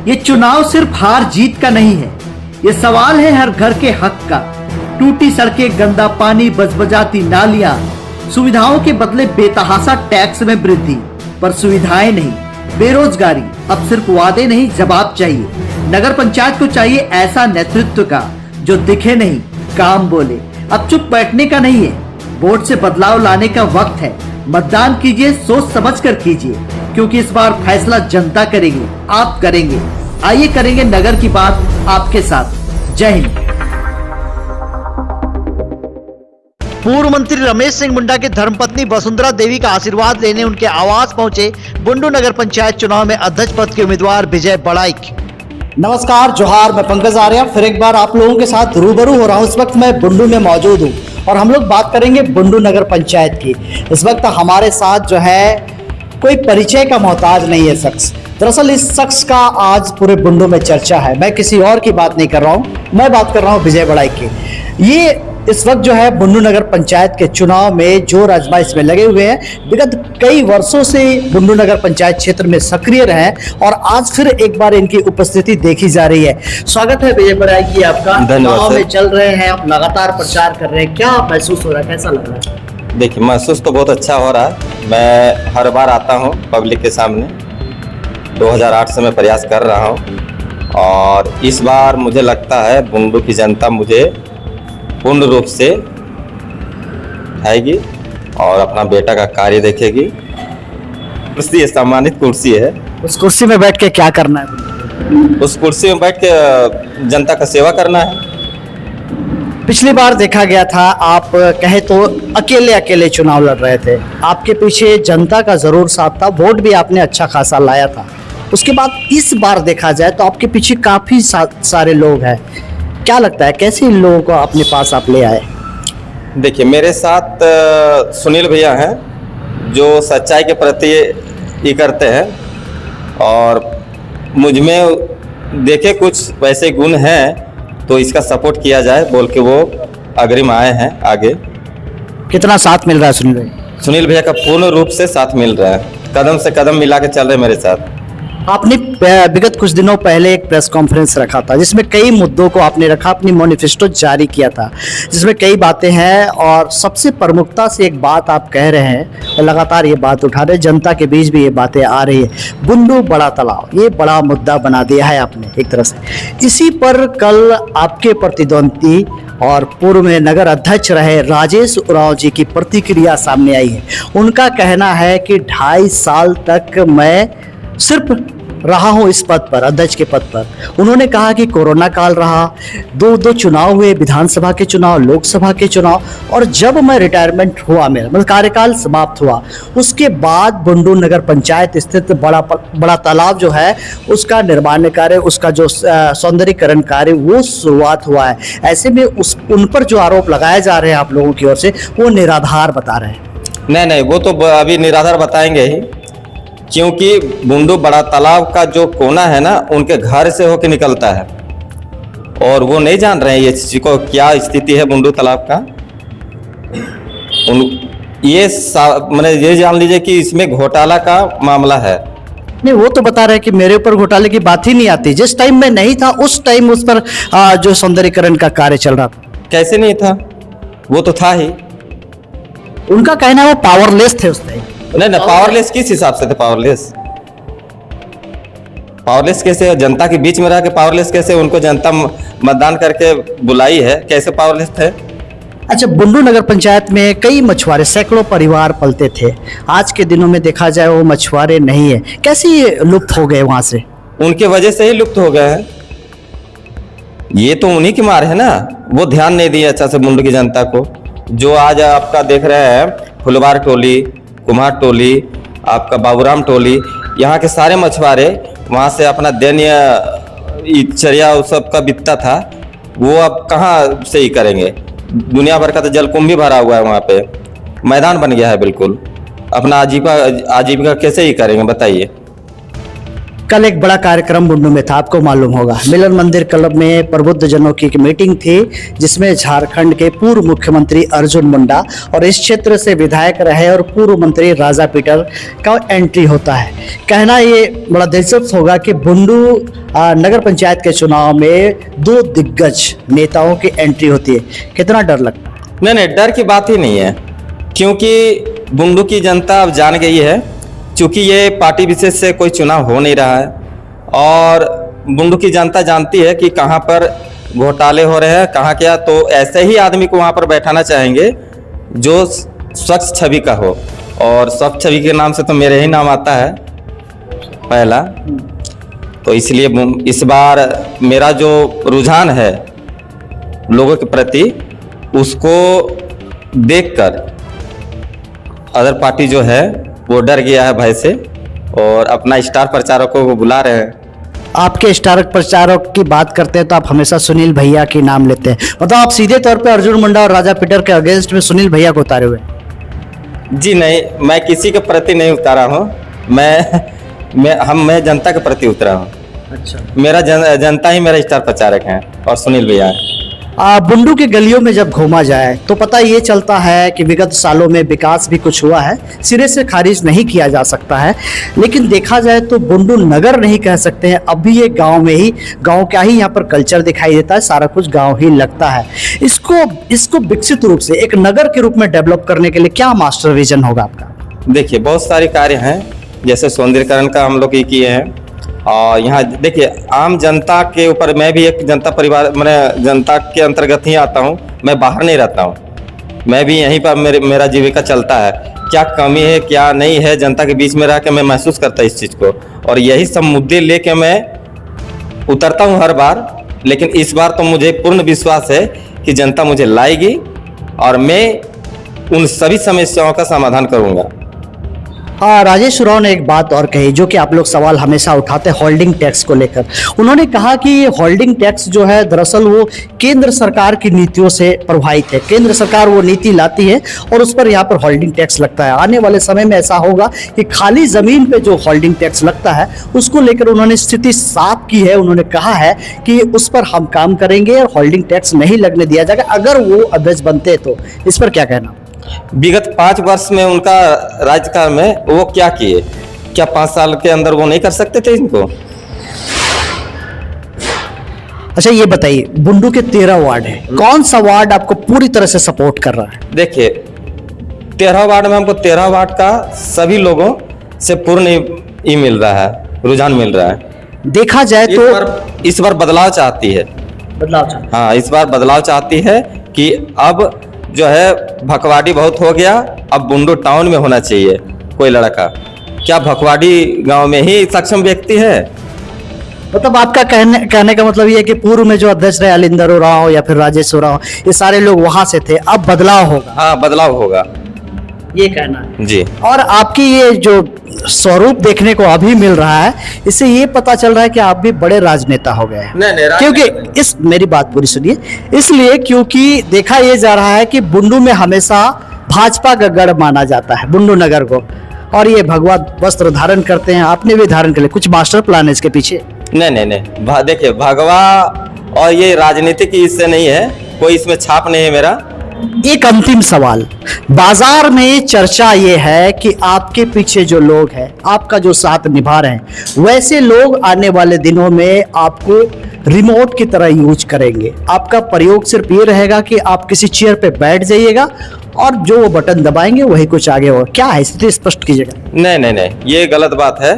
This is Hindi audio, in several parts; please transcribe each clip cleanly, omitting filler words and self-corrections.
ये चुनाव सिर्फ हार जीत का नहीं है, ये सवाल है हर घर के हक का। टूटी सड़कें, गंदा पानी, बजबजाती नालियां, सुविधाओं के बदले बेतहाशा टैक्स में वृद्धि, पर सुविधाएं नहीं, बेरोजगारी। अब सिर्फ वादे नहीं, जवाब चाहिए। नगर पंचायत को चाहिए ऐसा नेतृत्व का जो दिखे नहीं, काम बोले। अब चुप बैठने का नहीं है, वोट से बदलाव लाने का वक्त है। मतदान कीजिए, सोच समझ कर कीजिए, क्योंकि इस बार फैसला जनता करेगी, आप करेंगे। आइए करेंगे नगर की बात आपके साथ। जय हिंद। पूर्व मंत्री रमेश सिंह मुंडा की धर्मपत्नी वसुंधरा देवी का आशीर्वाद लेने उनके आवास पहुंचे बुंडू नगर पंचायत चुनाव में अध्यक्ष पद के उम्मीदवार विजय बड़ाइक। नमस्कार, जोहार। मैं पंकज आर्या फिर एक बार आप लोगों के साथ रूबरू हो रहा हूं। इस वक्त मैं बुंडू में मौजूद हूं और हम लोग बात करेंगे बुंडू नगर पंचायत की। इस वक्त हमारे साथ जो है कोई परिचय का मोहताज नहीं है शख्स। दरअसल इस शख्स का आज पूरे बुंडू में चर्चा है। मैं किसी और की बात नहीं कर रहा हूँ, मैं बात कर रहा हूँ विजय बड़ाइक की। ये इस वक्त जो है बुंडू नगर पंचायत के चुनाव में जोर आजमाइश में लगे हुए हैं। विगत कई वर्षों से बुंडू नगर पंचायत क्षेत्र में सक्रिय रहे और आज फिर एक बार इनकी उपस्थिति देखी जा रही है। स्वागत है विजय बड़ाइक जी आपका। चुनाव में चल रहे हैं, आप लगातार प्रचार कर रहे हैं, क्या महसूस हो रहा है, कैसा लग रहा है? देखिए, महसूस तो बहुत अच्छा हो रहा है। मैं हर बार आता हूँ पब्लिक के सामने, 2008 से मैं प्रयास कर रहा हूँ और इस बार मुझे लगता है बुंडू की जनता मुझे पूर्ण रूप से आएगी और अपना बेटा का कार्य देखेगी। कुर्सी सम्मानित कुर्सी है, उस कुर्सी में बैठ के क्या करना है? उस कुर्सी में बैठ के जनता का सेवा करना है। पिछली बार देखा गया था, आप कहे तो अकेले चुनाव लड़ रहे थे, आपके पीछे जनता का जरूर साथ था, वोट भी आपने अच्छा खासा लाया था। उसके बाद इस बार देखा जाए तो आपके पीछे काफी सारे लोग हैं। क्या लगता है कैसे इन लोगों को अपने पास आप ले आए? देखिए, मेरे साथ सुनील भैया हैं जो सच्चाई के प्रति ये करते हैं और मुझ में देखे कुछ वैसे गुण हैं तो इसका सपोर्ट किया जाए बोल के वो अग्रिम आए हैं आगे। कितना साथ मिल रहा है सुनील भैया? सुनील भैया का पूर्ण रूप से साथ मिल रहा है, कदम से कदम मिला के चल रहे मेरे साथ। आपने विगत कुछ दिनों पहले एक प्रेस कॉन्फ्रेंस रखा था जिसमें कई मुद्दों को आपने रखा, अपनी मैनिफेस्टो जारी किया था जिसमें कई बातें हैं और सबसे प्रमुखता से एक बात आप कह रहे हैं और लगातार ये बात उठा रहे, जनता के बीच भी ये बातें आ रही है। बुंडू बड़ा तालाब, ये बड़ा मुद्दा बना दिया है आपने एक तरह से। इसी पर कल आपके प्रतिद्वंदी और पूर्व में नगर अध्यक्ष रहे राजेश उरांव जी की प्रतिक्रिया सामने आई है। उनका कहना है कि 2.5 साल तक मैं सिर्फ रहा हूं इस पद पर, अध्यक्ष के पद पर। उन्होंने कहा कि कोरोना काल रहा, दो चुनाव हुए, विधानसभा के चुनाव, लोकसभा के चुनाव, और जब मैं रिटायरमेंट हुआ, मेरा मतलब कार्यकाल समाप्त हुआ, उसके बाद बुंडू नगर पंचायत स्थित बड़ा तालाब जो है उसका निर्माण कार्य, उसका जो सौंदर्यीकरण कार्य वो शुरुआत हुआ है। ऐसे में उन पर जो आरोप लगाए जा रहे हैं आप लोगों की ओर से, वो निराधार बता रहे हैं। नहीं, वो तो अभी निराधार बताएंगे ही, क्योंकि बुंडू बड़ा तालाब का जो कोना है ना उनके घर से होकर निकलता है और वो नहीं जान रहे हैं ये चीज को, क्या स्थिति है बुंडू तालाब का। मैंने ये जान लीजिए कि इसमें घोटाला का मामला है। नहीं, वो तो बता रहे हैं कि मेरे ऊपर घोटाले की बात ही नहीं आती। जिस टाइम में नहीं था उस टाइम उस पर जो सौंदर्यीकरण का कार्य चल रहा था। कैसे नहीं था, वो तो था ही। उनका कहना है वो पावरलेस थे उस टाइम। नहीं, पावरलेस किस हिसाब से थे? पावरलेस कैसे? जनता के बीच में रह के पावरलेस कैसे? उनको जनता मतदान करके बुलाई है, कैसे पावरलेस थे? अच्छा, बुंडू नगर पंचायत में कई मछुआरे, सैकड़ों परिवार पलते थे। आज के दिनों में देखा जाए वो मछुआरे नहीं है, कैसे ये लुप्त हो गए वहां से? उनके वजह से ही लुप्त हो गए हैं। ये तो उन्हीं की मार है ना, वो ध्यान नहीं दिए अच्छा से बुंडू की जनता को। जो आज आपका देख रहे हैं फुलवार टोली, कुम्हार टोली, आपका बाबूराम टोली, यहाँ के सारे मछुआरे वहाँ से अपना दैनिक चर्या सब का बिकता था, वो अब कहाँ से ही करेंगे? दुनिया भर का तो जलकुंभ भी भरा हुआ है, वहाँ पे मैदान बन गया है बिल्कुल। अपना आजीविका कैसे ही करेंगे बताइए? कल एक बड़ा कार्यक्रम बुंडू में था, आपको मालूम होगा। मिलन मंदिर क्लब में प्रबुद्ध जनों की एक मीटिंग थी जिसमें झारखंड के पूर्व मुख्यमंत्री अर्जुन मुंडा और इस क्षेत्र से विधायक रहे और पूर्व मंत्री राजा पीटर का एंट्री होता है। कहना ये बड़ा दिलचस्प होगा कि बुंडू नगर पंचायत के चुनाव में दो दिग्गज नेताओं की एंट्री होती है, कितना डर लगता है? नहीं, डर की बात ही नहीं है, क्योंकि बुंडू की जनता अब जान गई है, क्योंकि ये पार्टी विशेष से कोई चुनाव हो नहीं रहा है और बुंडू की जनता जानती है कि कहाँ पर घोटाले हो रहे हैं, कहाँ क्या। तो ऐसे ही आदमी को वहाँ पर बैठाना चाहेंगे जो स्वच्छ छवि का हो, और स्वच्छ छवि के नाम से तो मेरे ही नाम आता है पहला। तो इसलिए इस बार मेरा जो रुझान है लोगों के प्रति, उसको देखकर अदर पार्टी जो है वो डर गया है भय से, और अपना स्टार प्रचारकों को बुला रहे हैं। आपके स्टार प्रचारक की बात करते हैं तो आप हमेशा सुनील भैया की नाम लेते हैं, मतलब आप सीधे तौर पे अर्जुन मुंडा और राजा पीटर के अगेंस्ट में सुनील भैया को उतारे हुए हैं? जी नहीं, मैं किसी के प्रति नहीं उतारा हूँ, मैं जनता के प्रति उतरा हूँ। अच्छा। मेरा जनता ही मेरा स्टार प्रचारक है और सुनील भैया है। बुंडू के गलियों में जब घूमा जाए तो पता ये चलता है कि विगत सालों में विकास भी कुछ हुआ है, सिरे से खारिज नहीं किया जा सकता है, लेकिन देखा जाए तो बुंडू नगर नहीं कह सकते हैं, अब भी ये गांव में ही, गांव का ही यहाँ पर कल्चर दिखाई देता है, सारा कुछ गांव ही लगता है। इसको विकसित रूप से एक नगर के रूप में डेवलप करने के लिए क्या मास्टर विजन होगा आपका? देखिए, बहुत सारे कार्य हैं, जैसे सौंदर्यीकरण का हम लोग ये किए हैं, और यहाँ देखिए आम जनता के ऊपर, मैं भी एक जनता परिवार, मैंने जनता के अंतर्गत ही आता हूँ, मैं बाहर नहीं रहता हूँ, मैं भी यहीं पर मेरा जीविका चलता है। क्या कमी है क्या नहीं है, जनता के बीच में रह के मैं महसूस करता इस चीज़ को, और यही सब मुद्दे लेके मैं उतरता हूँ हर बार। लेकिन इस बार तो मुझे पूर्ण विश्वास है कि जनता मुझे लाएगी और मैं उन सभी समस्याओं का समाधान करूँगा। राजेश उरांव ने एक बात और कही जो कि आप लोग सवाल हमेशा उठाते हैं होल्डिंग टैक्स को लेकर। उन्होंने कहा कि ये होल्डिंग टैक्स जो है दरअसल वो केंद्र सरकार की नीतियों से प्रभावित है, केंद्र सरकार वो नीति लाती है और उस पर यहाँ पर होल्डिंग टैक्स लगता है। आने वाले समय में ऐसा होगा कि खाली जमीन पे जो होल्डिंग टैक्स लगता है उसको लेकर उन्होंने स्थिति साफ की है। उन्होंने कहा है कि उस पर हम काम करेंगे और होल्डिंग टैक्स नहीं लगने दिया जाएगा अगर वो अध्यक्ष बनते तो। इस पर क्या कहना? विगत 5 वर्ष में उनका राज्यकाल में वो क्या किए? क्या 5 साल के अंदर वो नहीं कर सकते थे इनको? अच्छा ये बताइए, बुंडू के 13 वार्ड है, कौन सा वार्ड आपको पूरी तरह से सपोर्ट कर रहा है? देखिए 13 वार्ड में हमको 13 वार्ड का सभी लोगों से पूर्ण ही मिल रहा है, रुझान मिल रहा है। देखा जाए तो इस बार बदलाव चाहती है, हाँ इस बार बदलाव चाहती है कि अब जो है भकवाड़ी बहुत हो गया, अब बुंडू टाउन में होना चाहिए कोई लड़का। क्या भकवाड़ी गांव में ही सक्षम व्यक्ति है? मतलब आपका कहने का मतलब ये है कि पूर्व में जो अध्यक्ष रहे अलिंदर उरांव या फिर राजेश उरांव, ये सारे लोग वहां से थे, अब बदलाव होगा। हाँ बदलाव होगा, ये कहना है जी। और आपकी ये जो स्वरूप देखने को अभी मिल रहा है, इससे ये पता चल रहा है कि आप भी बड़े राजनेता हो गए हैं। नहीं, क्योंकि मेरी बात पूरी सुनिए, इसलिए क्योंकि देखा ये जा रहा है कि बुंडू में हमेशा भाजपा का गढ़ माना जाता है बुंडू नगर को, और ये भगवा वस्त्र धारण करते हैं, आपने भी धारण कर लिया। कुछ मास्टर प्लान है इसके पीछे? नहीं, देखिए भगवा और ये राजनीतिक इससे नहीं है, कोई इसमें छाप नहीं है मेरा। एक अंतिम सवाल, बाजार में चर्चा ये है कि आपके पीछे जो लोग हैं, आपका जो साथ निभा रहे हैं, वैसे लोग आने वाले दिनों में आपको रिमोट की तरह यूज करेंगे। आपका प्रयोग सिर्फ ये रहेगा कि आप किसी चेयर पे बैठ जाइएगा और जो वो बटन दबाएंगे वही कुछ आगे होगा। क्या है, स्थिति स्पष्ट कीजिएगा। नहीं, ये गलत बात है,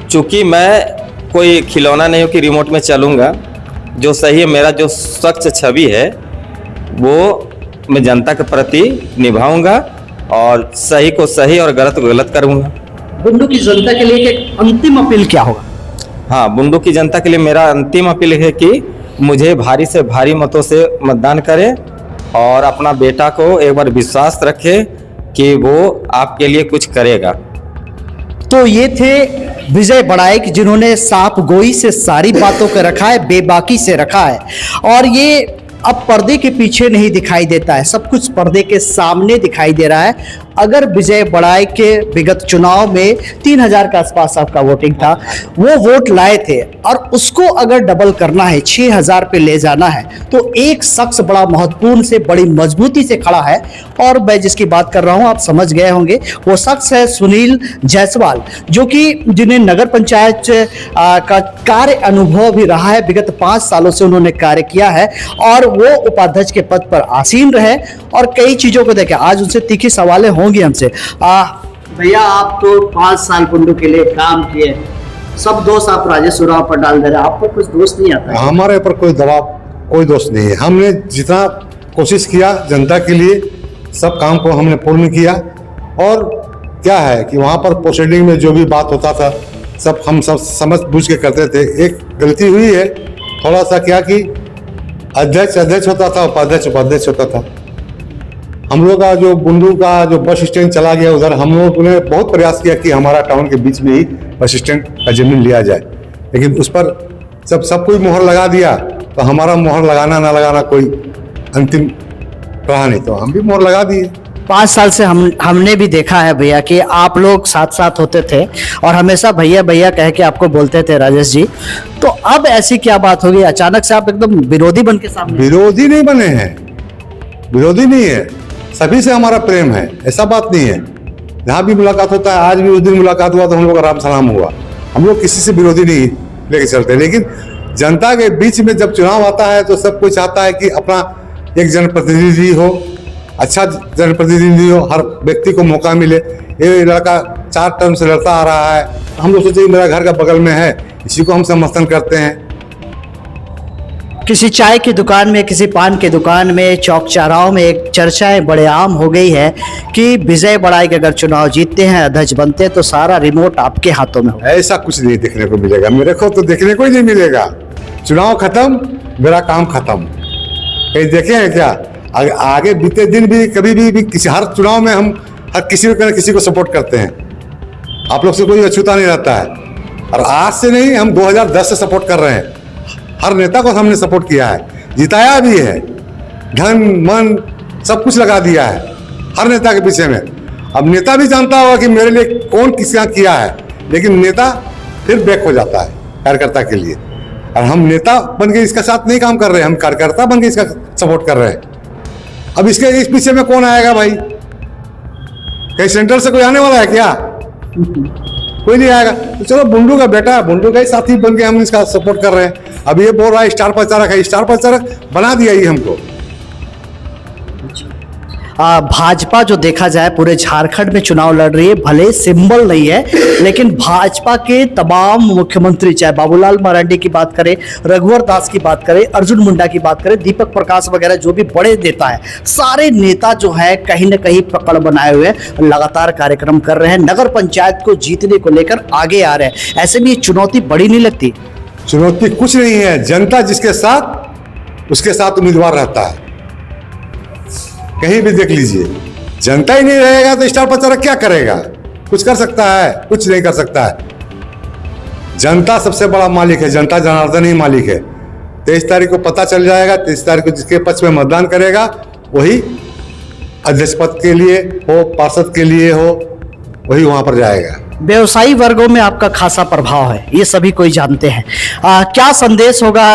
चूंकि मैं कोई खिलौना नहीं हूँ कि रिमोट में चलूंगा। जो सही है, मेरा जो स्वच्छ छवि है वो मैं जनता के प्रति निभाऊंगा और सही को सही और गलत को गलत करूंगा। बुंडू की जनता के लिए एक अंतिम अपील क्या होगा? हाँ, बुंडू की जनता के लिए मेरा अंतिम अपील है कि मुझे भारी से भारी मतों से मतदान करें और अपना बेटा को एक बार विश्वास रखे कि वो आपके लिए कुछ करेगा। तो ये थे विजय बड़ाइक, जिन्होंने सांप गोई से सारी बातों को रखा है, बेबाकी से रखा है, और ये अब पर्दे के पीछे नहीं दिखाई देता है, सब कुछ पर्दे के सामने दिखाई दे रहा है। अगर विजय बड़ाई के विगत चुनाव में 3000 के आसपास आपका वोटिंग था, वो वोट लाए थे और उसको अगर डबल करना है, 6000 पे ले जाना है, तो एक शख्स बड़ा महत्वपूर्ण से बड़ी मजबूती से खड़ा है और मैं जिसकी बात कर रहा हूं आप समझ गए होंगे, वो शख्स है सुनील जायसवाल, जो कि जिन्हें नगर पंचायत का कार्य अनुभव भी रहा है। विगत 5 सालों से उन्होंने कार्य किया है और वो उपाध्यक्ष के पद पर आसीन रहे और कई चीजों को देखे। आज उनसे तीखी सवालें होंगी हमसे। भैया, आप तो 5 साल बुंडू के लिए काम किए, सब दोष आप राजेश उरांव पर डाल दे रहे हैं, आपको कुछ दोष नहीं आता? हमारे ऊपर कोई दबाव, कोई दोष नहीं है। हमने जितना कोशिश किया जनता के लिए, सब काम को हमने पूर्ण किया। और क्या है कि वहाँ पर प्रोसीडिंग में जो भी बात होता था सब हम सब समझ बूझ के करते थे। एक गलती हुई है थोड़ा सा, क्या कि अध्यक्ष अध्यक्ष होता था, उपाध्यक्ष उपाध्यक्ष होता था। हम लोग का जो बुंडू का जो बस स्टैंड चला गया उधर, हम लोगों ने बहुत प्रयास किया कि हमारा टाउन के बीच में ही बस स्टैंड का जमीन लिया जाए, लेकिन उस पर सब कोई मोहर लगा दिया, तो हमारा मोहर लगाना ना लगाना कोई अंतिम रहा नहीं, तो हम भी मोहर लगा दिए। 5 साल से हमने भी देखा है भैया कि आप लोग साथ साथ होते थे और हमेशा भैया भैया कह के आपको बोलते थे राजेश जी, तो अब ऐसी क्या बात होगी अचानक से आप एकदम विरोधी बन के सामने? विरोधी नहीं बने हैं, विरोधी नहीं है, सभी से हमारा प्रेम है, ऐसा बात नहीं है। जहाँ भी मुलाकात होता है, आज भी उस दिन मुलाकात हुआ तो हम लोग का राम सलाम हुआ। हम लोग किसी से विरोधी नहीं लेके चलते, लेकिन जनता के बीच में जब चुनाव आता है तो सब कोई चाहता है कि अपना एक जनप्रतिनिधि हो, अच्छा जनप्रतिनिधि हो, हर व्यक्ति को मौका मिले। ये लड़का 4 टर्म से लड़ता आ रहा है, हम लोग सोचे मेरा घर का बगल में है, इसी को हम समर्थन करते हैं। किसी चाय की दुकान में, किसी पान की दुकान में, चौक चौराहों में एक चर्चाएं बड़े आम हो गई है कि विजय बड़ाई के अगर चुनाव जीतते हैं, अध्यक्ष बनते हैं, तो सारा रिमोट आपके हाथों में हो। ऐसा कुछ नहीं देखने को मिलेगा, मेरे को तो देखने को ही नहीं मिलेगा। चुनाव खत्म, मेरा काम खत्म। कहीं देखे हैं क्या? आगे बीते दिन भी कभी भी किसी हर चुनाव में हम हर किसी को सपोर्ट करते हैं। आप लोग से कोई अछूता नहीं रहता है, और आज से नहीं, हम 2010 से सपोर्ट कर रहे हैं। हर नेता को हमने सपोर्ट किया है, जिताया भी है, धन मन सब कुछ लगा दिया है हर नेता के पीछे में। अब नेता भी जानता होगा कि मेरे लिए कौन किसका किया है, लेकिन नेता फिर बैक हो जाता है कार्यकर्ता के लिए। और हम नेता बन के इसका साथ नहीं काम कर रहे हैं, हम कार्यकर्ता बन के इसका सपोर्ट कर रहे हैं। अब इसके इस पीछे में कौन आएगा भाई? कहीं सेंटर से कोई आने वाला है क्या? कोई नहीं आएगा। तो चलो, बुंडू का बेटा, बुंडू का ही साथी बन के हम इसका सपोर्ट कर रहे हैं। अब ये बोल रहा है स्टार प्रचारक है, स्टार प्रचारक बना दिया ये हमको। भाजपा जो देखा जाए पूरे झारखंड में चुनाव लड़ रही है, भले सिंबल नहीं है, लेकिन भाजपा के तमाम मुख्यमंत्री, चाहे बाबूलाल मरांडी की बात करें, रघुवर दास की बात करें, अर्जुन मुंडा की बात करें, दीपक प्रकाश वगैरह जो भी बड़े नेता है, सारे नेता जो है कहीं ना कहीं पकड़ बनाए हुए लगातार कार्यक्रम कर रहे हैं, नगर पंचायत को जीतने को लेकर आगे आ रहे हैं। ऐसे में ये चुनौती बड़ी नहीं लगती? चुनौती कुछ नहीं है, जनता जिसके साथ उसके साथ उम्मीदवार रहता है। कहीं भी देख लीजिए, जनता ही नहीं रहेगा तो स्टार प्रचारक क्या करेगा? कुछ कर सकता है? कुछ नहीं कर सकता है। जनता सबसे बड़ा मालिक है, जनता जनार्दन ही मालिक है। 23 तारीख को पता चल जाएगा। 23 तारीख को जिसके पक्ष में मतदान करेगा वही अध्यक्ष पद के लिए हो, पार्षद के लिए हो, वही वहां पर जाएगा। व्यवसायी वर्गों में आपका खासा प्रभाव है, ये सभी कोई जानते हैं। क्या संदेश होगा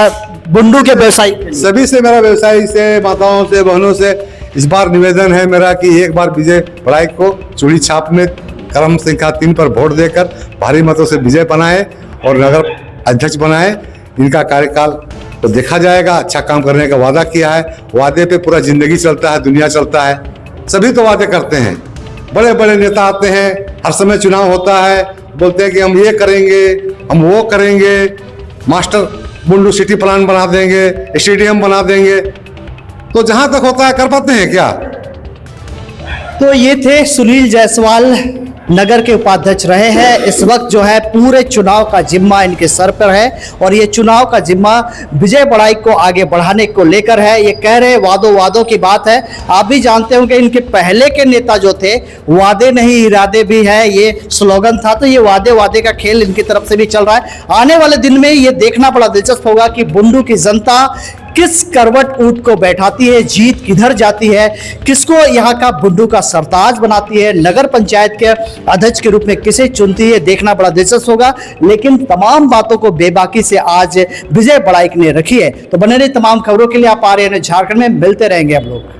बुंडू के व्यवसायी? सभी से मेरा व्यवसायी से, माताओं से, बहनों से इस बार निवेदन है मेरा कि एक बार विजय बड़ाई को चूड़ी छाप में क्रम संख्या 3 पर वोट देकर भारी मतों से विजय बनाए और नगर अध्यक्ष बनाए। इनका कार्यकाल तो देखा जाएगा, अच्छा काम करने का वादा किया है। वादे पे पूरा जिंदगी चलता है, दुनिया चलता है। सभी तो वादे करते हैं, बड़े बड़े नेता आते हैं, हर समय चुनाव होता है, बोलते हैं कि हम ये करेंगे, हम वो करेंगे, मास्टर बुंडू सिटी प्लान बना देंगे, स्टेडियम बना देंगे। तो जहां तक होता है कर पाते हैं क्या? तो ये थे सुनील जायसवाल, नगर के उपाध्यक्ष रहे हैं। इस वक्त जो है पूरे चुनाव का जिम्मा इनके सर पर है और ये चुनाव का जिम्मा विजय बड़ाई को आगे बढ़ाने को लेकर है। ये कह रहे वादों की बात है। आप भी जानते होंगे इनके पहले के नेता जो थे, वादे नहीं इरादे भी है, ये स्लोगन था। तो ये वादे का खेल इनकी तरफ से भी चल रहा है। आने वाले दिन में ये देखना बड़ा दिलचस्प होगा कि बुंडू की जनता किस करवट ऊंट को बैठाती है, जीत किधर जाती है, किसको यहाँ का बुंडू का सरताज बनाती है, नगर पंचायत के अध्यक्ष के रूप में किसे चुनती है, देखना बड़ा दिलचस्प होगा। लेकिन तमाम बातों को बेबाकी से आज विजय बड़ाइक ने रखी है। तो बने रहिए तमाम खबरों के लिए। आप आ रहे हैं झारखंड में, मिलते रहेंगे हम लोग।